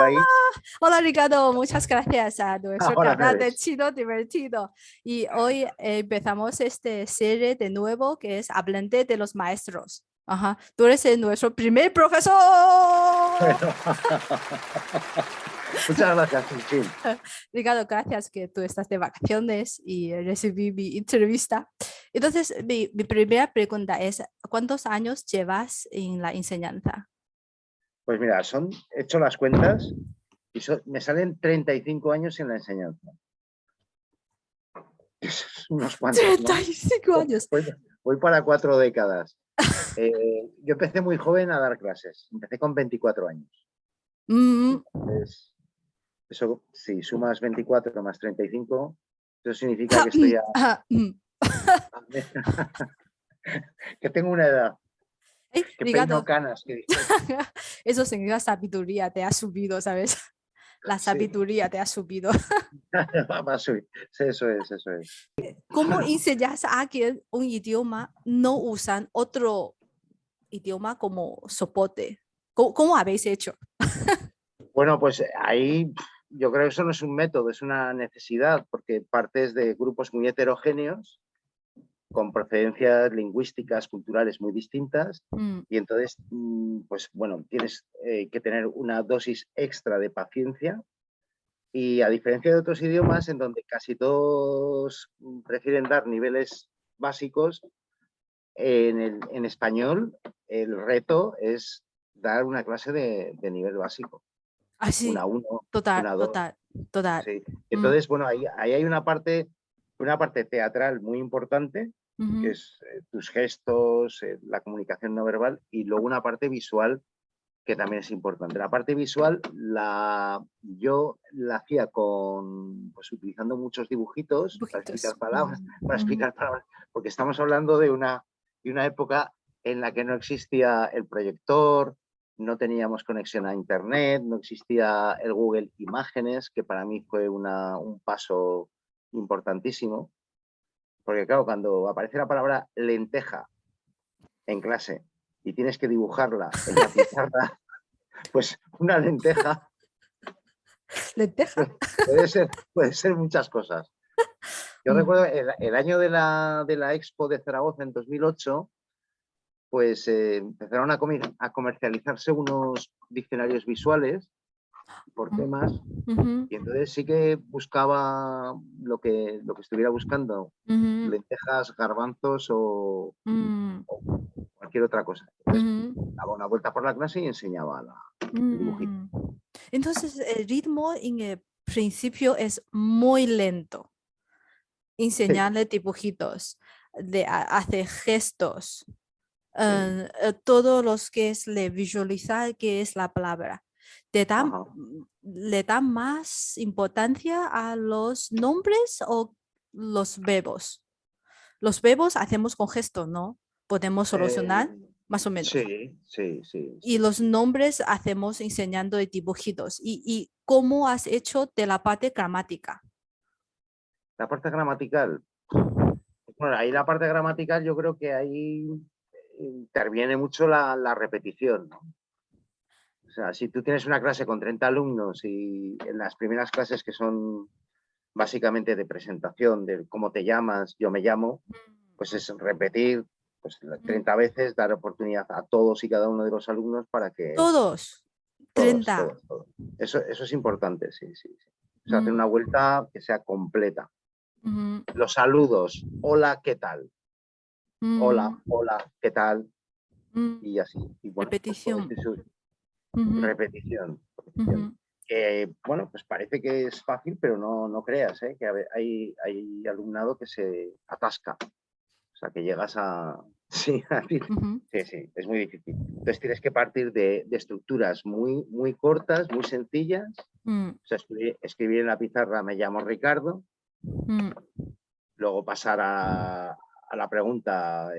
ahí. Hola Ricardo, muchas gracias a nuestro Ahora me canal de ves. Chino Divertido. Y hoy empezamos esta serie de nuevo que es Hablando de los maestros. Ajá. Tú eres nuestro primer profesor. Bueno. Muchas gracias, Chinchín. Ricardo, gracias que tú estás de vacaciones y recibí mi entrevista. Entonces, mi primera pregunta es, ¿cuántos años llevas en la enseñanza? Pues mira, he hecho las cuentas y me salen 35 años en la enseñanza. Unos cuantos, ¿no? 35 años. Voy para 4 décadas. Yo empecé muy joven a dar clases. Empecé con 24 años. Mm, Entonces, eso, si sumas 24 más 35, eso significa que estoy que tengo una edad, que peino Ricardo, canas, que dices. eso significa sabiduría, te ha subido, ¿sabes? La Sí, sabiduría te ha subido. va a subir. Eso es, eso es. ¿Cómo enseñas a alguien un idioma no usan otro idioma como soporte? ¿Cómo habéis hecho? Bueno, pues ahí yo creo que eso no es un método, es una necesidad, porque partes de grupos muy heterogéneos, con procedencias lingüísticas, culturales muy distintas, Mm, y entonces, pues bueno, tienes que tener una dosis extra de paciencia, y a diferencia de otros idiomas en donde casi todos prefieren dar niveles básicos, en español el reto es dar una clase de nivel básico, una así, 1, total, una 2. total, total. Sí. Mm, Entonces, bueno, ahí hay una parte teatral muy importante, que ujú. es tus gestos, la comunicación no verbal, y luego una parte visual que también es importante. La parte visual yo la hacía pues, utilizando muchos dibujitos Poquitos. Mm, para ujú. explicar palabras, porque estamos hablando de una época en la que no existía el proyector, no teníamos conexión a Internet, no existía el Google Imágenes, que para mí fue un paso importantísimo, porque claro, cuando aparece la palabra lenteja en clase y tienes que dibujarla en la pizarra, pues una lenteja Lenteja. puede ser muchas cosas. Yo Mm, recuerdo el año de la Expo de Zaragoza en 2008, pues empezaron a comercializarse unos diccionarios visuales por temas, ujú, y entonces sí que buscaba lo que estuviera buscando, ujú, lentejas, garbanzos mm, o cualquier otra cosa. Entonces ujú, daba una vuelta por la clase y enseñaba el dibujito. mm. Entonces, el ritmo en el principio es muy lento. Sí, Enseñarle dibujitos, hacer gestos, sí. todos los que es le visualizar qué es la palabra. Ajá. ¿Le dan más importancia a los nombres o los verbos? Los verbos hacemos con gestos, ¿no? Podemos Eh, solucionar más o menos. sí, sí, sí, Y sí, los sí. nombres hacemos enseñando de dibujitos. ¿Y cómo has hecho de la parte gramática? La parte gramatical. Bueno, ahí la parte gramatical yo creo que ahí interviene mucho la repetición, ¿no? O sea, si tú tienes una clase con 30 alumnos y en las primeras clases que son básicamente de presentación, de cómo te llamas, yo me llamo, pues es repetir pues, Mm. 30 veces, dar oportunidad a todos y cada uno de los alumnos para que Todos, todos, 30. todos, todos. Eso es importante, sí, sí, sí. O sea, hacer Mm, una vuelta que sea completa. ujú, Los saludos, hola, ¿qué tal? Hola, mm, hola, ¿qué tal? mm. Y así. Y bueno, pues todo Repetición. esto es Ujú, repetición. Repetición. ujú. Bueno, pues parece que es fácil, pero no creas, ¿eh? Que hay alumnado que se atasca. O sea, que llegas a... Sí, Ujú, sí, sí, es muy difícil. Entonces tienes que partir de estructuras muy, muy cortas, muy sencillas. mm, O sea, escribir en la pizarra me llamo Ricardo, mm, luego pasar a la pregunta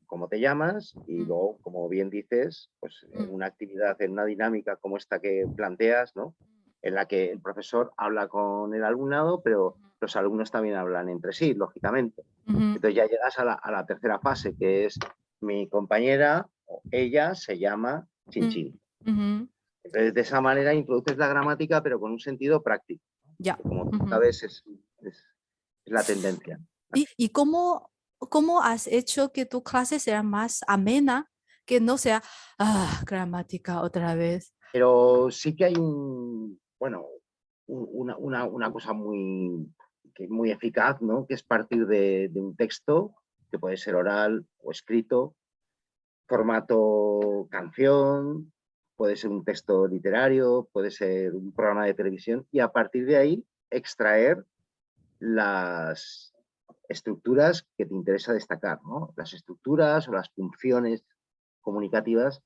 cómo te llamas, y mm, luego, como bien dices, pues en mm, una actividad, en una dinámica como esta que planteas, ¿no? En la que el profesor habla con el alumnado, pero los alumnos también hablan entre sí, lógicamente. ujú, Entonces ya llegas a la tercera fase, que es mi compañera, o ella se llama mm, Chinchín. ujú. Entonces, de esa manera introduces la gramática, pero con un sentido práctico. Ya. Como tú sabes, es la tendencia. ¿Y cómo has hecho que tu clase sea más amena, que no sea gramática otra vez? Pero sí que hay bueno, una cosa muy eficaz, ¿no? Que es partir de un texto, que puede ser oral o escrito, formato canción, puede ser un texto literario, puede ser un programa de televisión, y a partir de ahí extraer las estructuras que te interesa destacar, ¿no? Las estructuras o las funciones comunicativas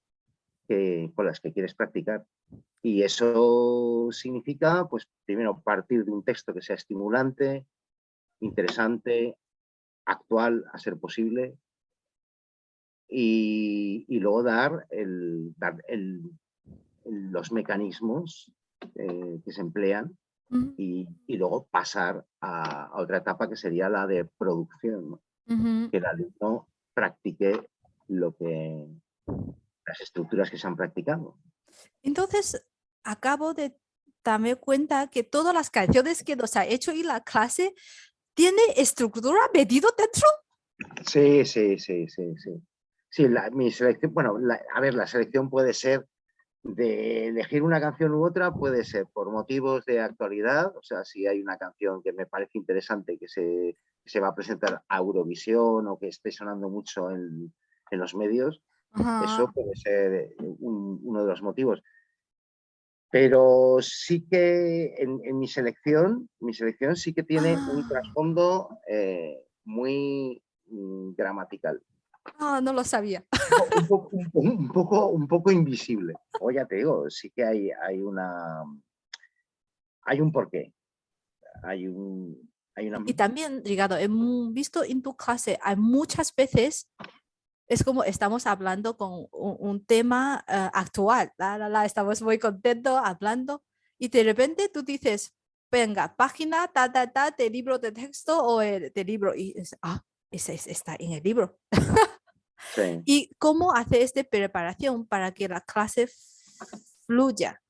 con las que quieres practicar. Y eso significa, pues, primero partir de un texto que sea estimulante, interesante, actual, a ser posible, y luego dar los mecanismos que se emplean Mm, y luego pasar a otra etapa que sería la de producción, ¿no? ujú. Que el alumno practique las estructuras que se han practicado. Entonces, acabo de darme cuenta que todas las canciones que nos ha hecho en la clase tiene estructura metido dentro. Sí, sí, sí, sí, sí. Sí, mi selección, bueno, a ver, la selección puede ser de elegir una canción u otra, puede ser por motivos de actualidad, o sea, si hay una canción que me parece interesante que se va a presentar a Eurovisión o que esté sonando mucho en los medios, eso Ajá. puede ser uno de los motivos. Pero sí que en mi selección sí que tiene un Ah, trasfondo muy gramatical. no lo sabía. Un poco invisible. O ya te digo, sí que hay un porqué, hay una... Y también, Ricardo, he visto en tu clase, hay muchas veces, es como estamos hablando con un tema actual, estamos muy contentos hablando, y de repente tú dices, venga, página, de libro de texto o de libro, y ese está en el libro. Sí, ¿Y cómo hace esta preparación para que la clase fluya?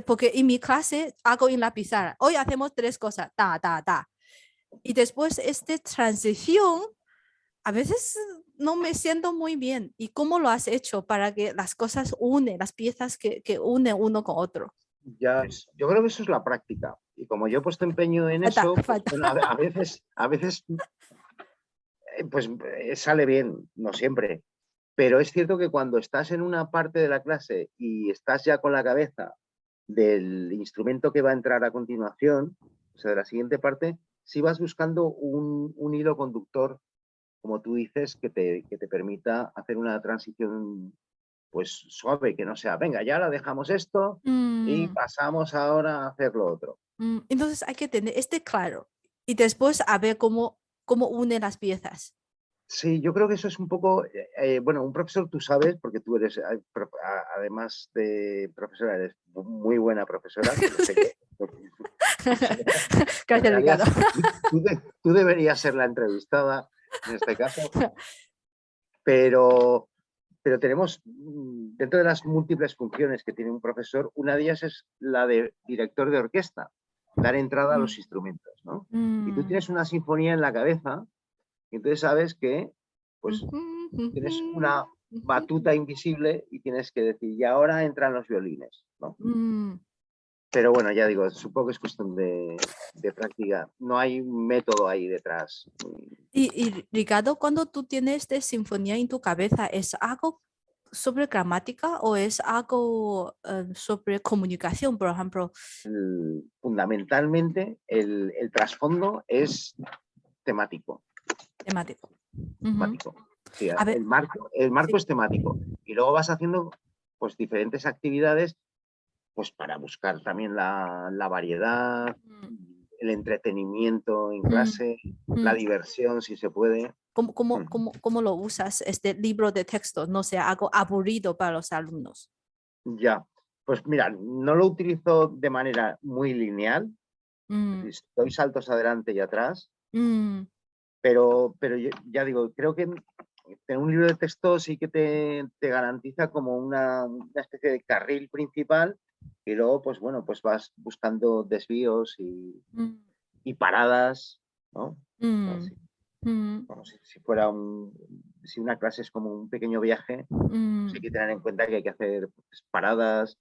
Porque en mi clase hago en la pizarra, hoy hacemos tres cosas, y después esta transición, a veces no me siento muy bien. ¿Y cómo lo has hecho para que las cosas unen, las piezas que unen uno con otro? yo creo que eso es la práctica. Y como yo he puesto empeño en Falta, eso, pues falta. bueno, a veces pues sale bien, no siempre. Pero es cierto que cuando estás en una parte de la clase y estás ya con la cabeza del instrumento que va a entrar a continuación, o sea, de la siguiente parte, si vas buscando un hilo conductor, como tú dices, que te permita hacer una transición pues suave, que no sea, venga, ya ahora dejamos esto y Mm, pasamos ahora a hacer lo otro. entonces hay que tener este claro y después a ver cómo une las piezas. Sí, yo creo que eso es un poco, bueno, un profesor tú sabes, porque tú eres, además de profesora, eres muy buena profesora, que lo sé yo. En Gracias, realidad, Ricardo. tú deberías ser la entrevistada en este caso, pero, pero tenemos, dentro de las múltiples funciones que tiene un profesor, una de ellas es la de director de orquesta, dar entrada a los Mm, instrumentos, ¿no? Y tú mm, tienes una sinfonía en la cabeza, y entonces sabes que, pues, ujú, tienes ujú, una ujú, batuta invisible y tienes que decir, y ahora entran los violines, ¿no? mm. Pero bueno, ya digo, supongo que es cuestión de práctica. No hay un método ahí detrás. Y Ricardo, cuando tú tienes esta sinfonía en tu cabeza, ¿es algo sobre gramática o es algo sobre comunicación, por ejemplo? Fundamentalmente, el trasfondo es temático. Temático. Ujú. Temático. Sí, A ver, el marco sí. es temático. Y luego vas haciendo pues, diferentes actividades pues, para buscar también la variedad, Mm, el entretenimiento en mm, clase, la mm. diversión, si se puede. ¿Cómo lo usas este libro de texto? No sea algo aburrido para los alumnos. Ya, pues mira, no lo utilizo de manera muy lineal, es Mm, decir, doy saltos adelante y atrás, mm, pero ya digo, creo que tener un libro de texto sí que te garantiza como una especie de carril principal y luego, pues bueno, pues vas buscando desvíos mm, y paradas, ¿no? mm, Así, mm, como si fuera si una clase es como un pequeño viaje, pues hay mm. que tener en cuenta que hay que hacer pues, paradas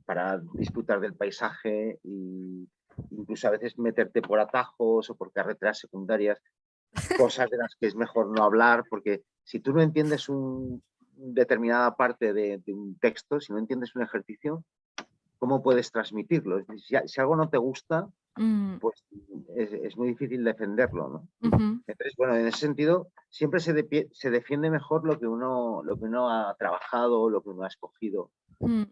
para disfrutar del paisaje y incluso a veces meterte por atajos o por carreteras secundarias, cosas de las que es mejor no hablar, porque si tú no entiendes una determinada parte de un texto, si no entiendes un ejercicio, ¿cómo puedes transmitirlo? Es decir, si algo no te gusta, Mm, pues es muy difícil defenderlo, ¿no? ujú, Entonces, bueno, en ese sentido, siempre se defiende mejor lo que uno ha trabajado, lo que uno ha escogido. mm.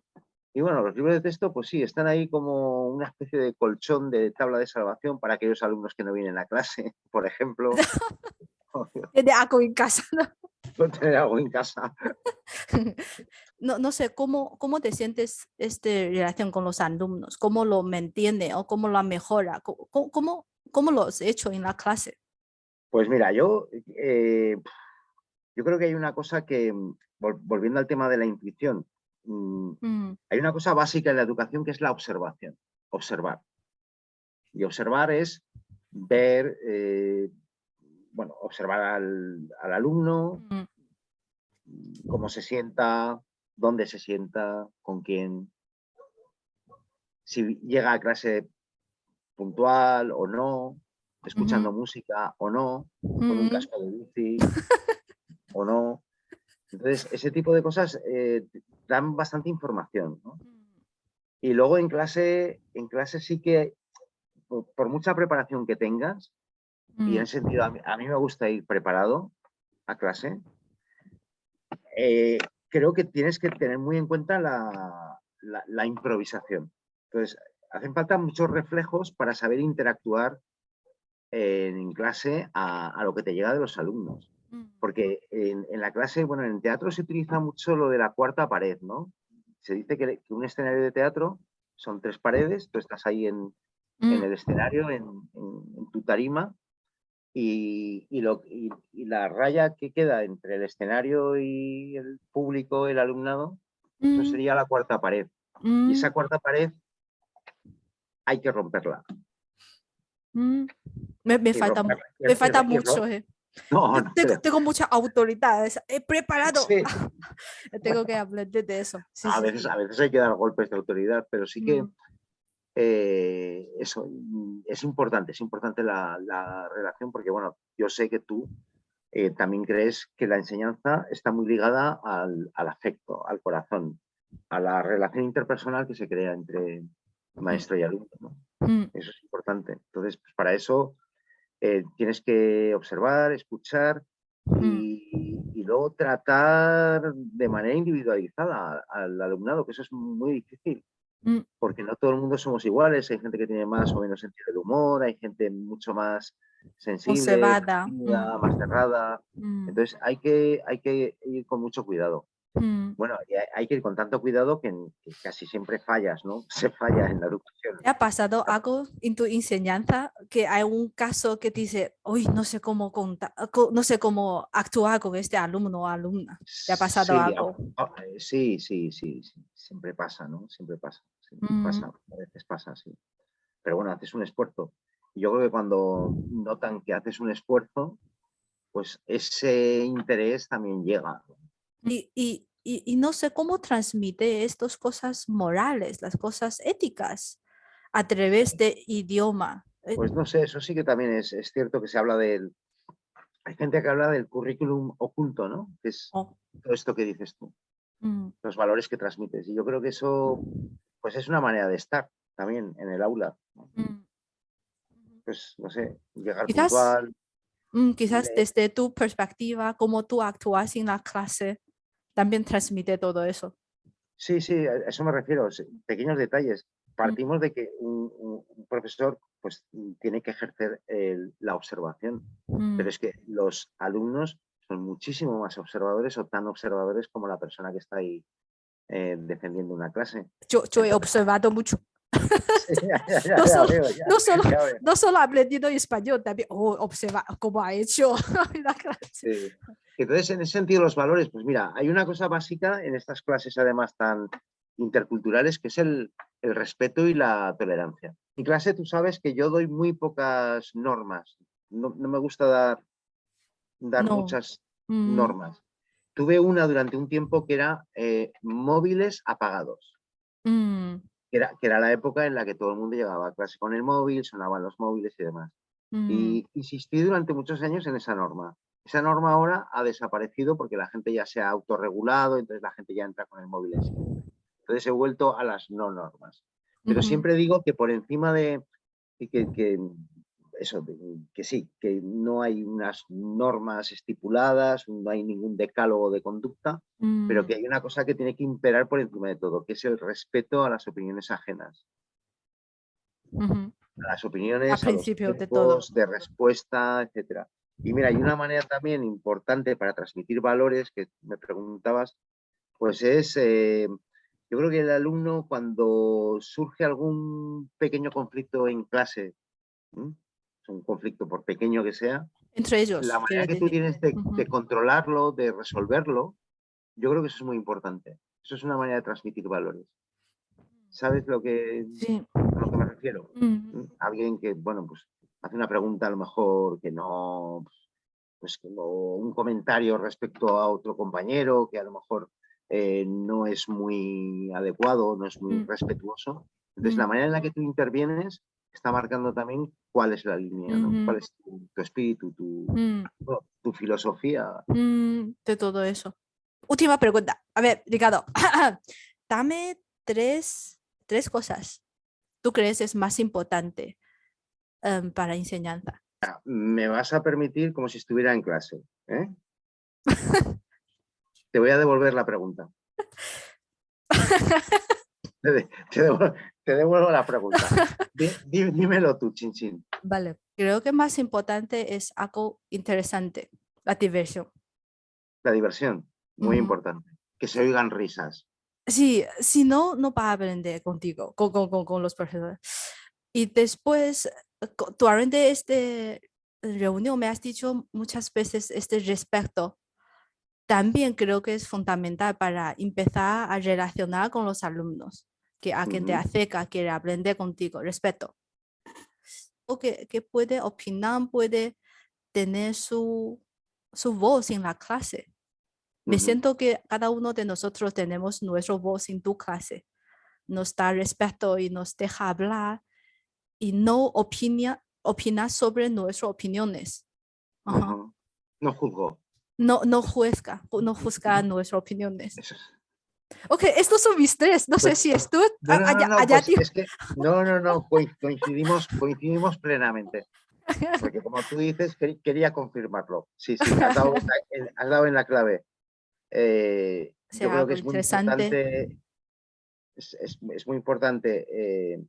Y bueno, los libros de texto, pues sí, están ahí como una especie de colchón de tabla de salvación para aquellos alumnos que no vienen a clase, por ejemplo, Tiene algo en casa, ¿no? no tener algo en casa. No, no sé, ¿cómo te sientes relación con los alumnos? ¿Cómo lo mantiene o cómo lo mejora? ¿Cómo lo has hecho en la clase? Pues mira, yo creo que hay una cosa que, volviendo al tema de la intuición, Mm, hay una cosa básica en la educación que es la observación, observar. Y observar es ver, bueno, observar al alumno, mm, cómo se sienta, dónde se sienta, con quién, si llega a clase puntual o no, ujú, escuchando música o no, con un mm, casco de bici o no. Entonces, ese tipo de cosas dan bastante información, ¿no? Y luego en clase sí que, por mucha preparación que tengas, y en mm, ese sentido a mí me gusta ir preparado a clase, creo que tienes que tener muy en cuenta la improvisación. Entonces, hacen falta muchos reflejos para saber interactuar en clase a lo que te llega de los alumnos. mm, Porque en la clase, bueno, en el teatro se utiliza mucho lo de la cuarta pared, ¿no? Se dice que un escenario de teatro son tres paredes, tú estás ahí en mm, el escenario, en tu tarima, y la raya que queda entre el escenario y el público, el alumnado, eso mm, sería la cuarta pared. Y mm, esa cuarta pared hay que romperla. mm. Me Y falta, romperla. me falta mucho. No, no creo. Tengo mucha autoridad. He preparado. Sí, Tengo que aprender de eso. Sí, sí, sí. a veces hay que dar golpes de autoridad, pero sí que Mm, eso es importante la relación porque, bueno, yo sé que tú también crees que la enseñanza está muy ligada al afecto, al corazón, a la relación interpersonal que se crea entre mm, maestro y alumno, ¿no? mm, Eso es importante. Entonces, pues para eso tienes que observar, escuchar mm, y luego tratar de manera individualizada al alumnado, que eso es muy difícil mm. porque no todo el mundo somos iguales, hay gente que tiene más o menos sentido del humor, hay gente mucho más sensible, más Observada. tímida, más cerrada. Mm, Entonces hay que ir con mucho cuidado. mm. Bueno, y hay que ir con tanto cuidado que casi siempre fallas, ¿no? Se falla en la educación. ¿Te ha pasado algo en tu enseñanza que hay un caso que dice, uy, no sé cómo contar, no sé cómo actuar con este alumno o alumna? ¿Te ha pasado Sí, algo? sí, sí, sí, sí, siempre pasa, ¿no? Siempre pasa, Mm, a veces pasa, sí. Pero bueno, haces un esfuerzo. Y yo creo que cuando notan que haces un esfuerzo, pues ese interés también llega. y no sé cómo transmite estas cosas morales, las cosas éticas a través Sí, de idioma. pues no sé, eso sí que también es cierto que se habla del... Hay gente que habla del currículum oculto, ¿no? Que es Oh, todo esto que dices tú, mm, los valores que transmites. Y yo creo que eso, pues es una manera de estar también en el aula, ¿no? mm. Pues, no sé, llegar Quizás, puntual. quizás desde tu perspectiva, cómo tú actúas en la clase, también transmite todo eso. Sí, sí, a eso me refiero, pequeños detalles. Mm, Partimos de que un profesor pues tiene que ejercer la observación, pero mm. es que los alumnos son muchísimo más observadores o tan observadores como la persona que está ahí defendiendo una clase. Yo he Entonces, observado mucho. Sí, ya, No ya solo, veo, ya, no solo, ya veo. no solo aprendido español, también observa cómo ha hecho la clase. Sí. Entonces, en ese sentido, los valores, pues mira, hay una cosa básica en estas clases, además, tan interculturales, que es el respeto y la tolerancia. En clase, tú sabes que yo doy muy pocas normas. No me gusta dar No. muchas normas. Tuve una durante un tiempo que era móviles apagados. Que era la época en la que todo el mundo llegaba a clase con el móvil, sonaban los móviles y demás. Y insistí durante muchos años en esa norma. Esa norma ahora ha desaparecido porque la gente ya se ha autorregulado, entonces la gente ya entra con el móvil en silencio. Entonces he vuelto a las no normas. Pero siempre digo que por encima de eso, que sí, que no hay unas normas estipuladas, no hay ningún decálogo de conducta, pero que hay una cosa que tiene que imperar por encima de todo, que es el respeto a las opiniones ajenas. A las A opiniones, a los principio de todo. tiempos de respuesta, etcétera. Y mira, hay una manera también importante para transmitir valores que me preguntabas, pues es, yo creo que el alumno cuando surge algún pequeño conflicto en clase, un conflicto por pequeño que sea, Entre la ellos, manera quiere que tú decir. tienes de controlarlo, de resolverlo, yo creo que eso es muy importante. Eso es una manera de transmitir valores. ¿Sabes Sí. a lo que me refiero? Alguien que, bueno, pues hace una pregunta a lo mejor que no, pues como un comentario respecto a otro compañero que a lo mejor no es muy adecuado, no es muy respetuoso. Entonces, la manera en la que tú intervienes está marcando también cuál es la línea, ¿no? Cuál es tu espíritu, tu filosofía. De todo eso. Última pregunta. A ver, Ricardo, dame tres cosas tú crees es más importante para enseñanza. Me vas a permitir como si estuviera en clase, ¿eh? Te voy a devolver la pregunta. Te devuelvo la pregunta. Dímelo tú, Chin Chin. Vale, creo que más importante es algo interesante, la diversión. La diversión, muy importante. Que se oigan risas. Sí, si no, no va a aprender contigo, con los profesores. Y después, durante este reunión me has dicho muchas veces este respeto. También creo que es fundamental para empezar a relacionar con los alumnos, que a quien te acerca, quiere aprender contigo, respeto. O que puede opinar, puede tener su voz en la clase. Me siento que cada uno de nosotros tenemos nuestra voz en tu clase. Nos da respeto y nos deja hablar y no opina sobre nuestras opiniones. No juzgo. No juzga nuestras opiniones. Eso es. Ok, estos son mis tres. No sé Pues, si esto no, pues es que no, coincidimos plenamente. Porque como tú dices, quería confirmarlo. Sí, has dado en la clave. Yo sea creo que algo es muy interesante. importante, es muy importante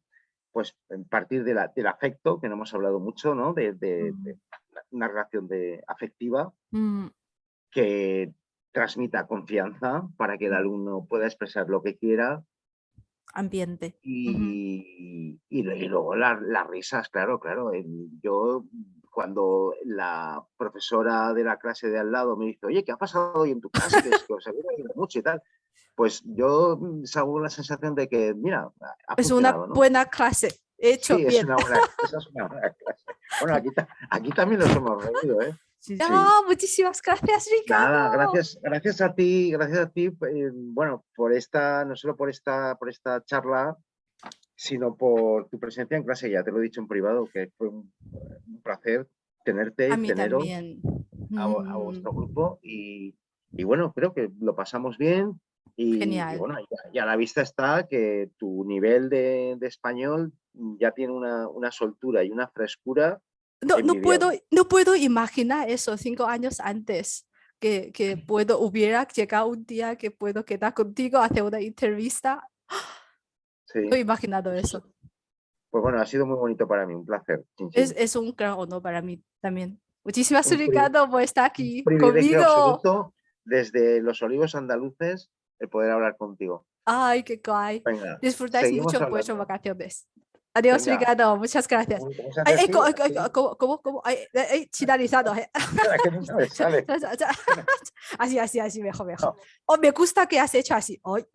pues partir del afecto, que no hemos hablado mucho, ¿no? De una relación afectiva que transmita confianza para que el alumno pueda expresar lo que quiera. Ambiente. Y luego las risas, claro. Yo, cuando la profesora de la clase de al lado me dice, oye, ¿qué ha pasado hoy en tu clase? Que os habéis reído mucho y tal. Pues yo salgo con la sensación de que, mira, ha Es una funcionado, ¿no? buena clase. Hecho Sí, bien. esa es una buena clase. Bueno, aquí también nos hemos reído, ¿eh? Sí. Sí. Muchísimas gracias, Nada, Ricardo. gracias a ti, bueno, no solo por esta charla, sino por tu presencia en clase. Ya te lo he dicho en privado, que fue un placer tenerte, A mí teneros también. a vuestro grupo y bueno, creo que lo pasamos bien y Genial. bueno, ya a la vista está que tu nivel de español ya tiene una soltura y una frescura envidiable. No puedo imaginar eso 5 años antes. Que hubiera llegado un día que puedo quedar contigo, hacer una entrevista. No he Sí, imaginado eso. pues bueno, ha sido muy bonito para mí, un placer, Chin Chin. Es un gran honor para mí también. Muchísimas Un, gracias, pri- Ricardo, por estar un aquí privilegio conmigo. absoluto desde los Olivos Andaluces el poder hablar contigo. Ay, qué guay. Venga, Disfrutáis seguimos mucho vuestras hablando. vacaciones. Adiós, Venga, Ricardo. Muchas gracias. ¿cómo se hace Ay, ay, así? Así, ¿cómo? Ay, finalizado. espera, que nunca me sale. Así, mejor. No, Oh, me gusta que has hecho así. Ay.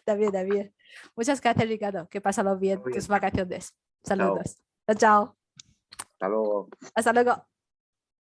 También. Muchas gracias, Ricardo. Que pasado bien muy tus bien. vacaciones. Chao, Saludos. Chao. hasta luego. Hasta luego.